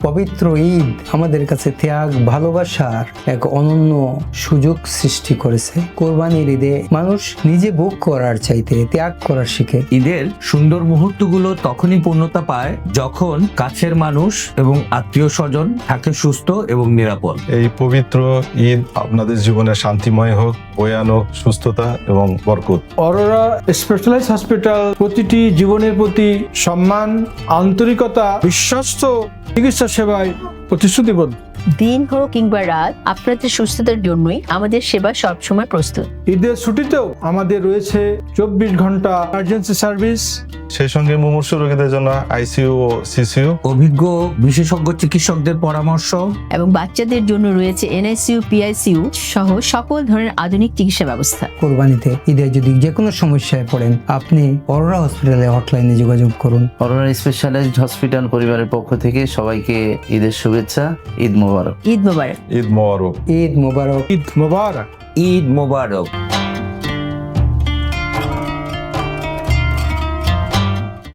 পবিত্র ঈদ আমাদের কাছে ত্যাগ ভালোবাসার এক অনন্য সুযোগ সৃষ্টি করেছে। কোরবানির ঈদে মানুষ নিজে ভোগ করার চাইতে ত্যাগ করার শিখে। ঈদের সুন্দর মুহূর্তগুলো তখনই পূর্ণতা পায় যখন কাছের মানুষ এবং আত্মীয় স্বজন থাকে সুস্থ এবং নিরাপদ। এই পবিত্র ঈদ আপনাদের জীবনে শান্তিময় হোক, বয়ে আনুক সুস্থতা এবং বরকত। অরোরা স্পেশালাইজড হসপিটাল প্রতিটি জীবনের প্রতি সম্মান, আন্তরিকতা, বিশ্বস্ত চিকিৎসা সেবায় প্রতিশ্রুতিবদ্ধ। দিন হোক কিংবা রাত, আপনাদের সুস্থতার জন্যই আমাদের সেবা সবসময় প্রস্তুত। ঈদের ছুটিতেও আমাদের রয়েছে 24 ঘন্টা ইমার্জেন্সি সার্ভিস। সেই সঙ্গে মুমূর্ষু রোগীদের জন্য আইসিইউ ও সিসিইউ। অভিজ্ঞ বিশেষজ্ঞ চিকিৎসকদের পরামর্শ এবং বাচ্চাদের জন্য রয়েছে এনআইসিইউ, পিআইসিইউ সহ সকল ধরনের আধুনিক চিকিৎসা ব্যবস্থা। কোরবানিতে ঈদে যদি যে কোনো সমস্যায় পড়েন, আপনি অরোরা হসপিটালে হটলাইনে যোগাযোগ করুন। অরোরা স্পেশালাইজড হসপিটাল পরিবারের পক্ষ থেকে সবাইকে ঈদের শুভেচ্ছা। ঈদ মোবারক। ঈদ মোবারক। ঈদ মোবারক। ঈদ মোবারক। ঈদ মোবারক। ঈদ মোবারক।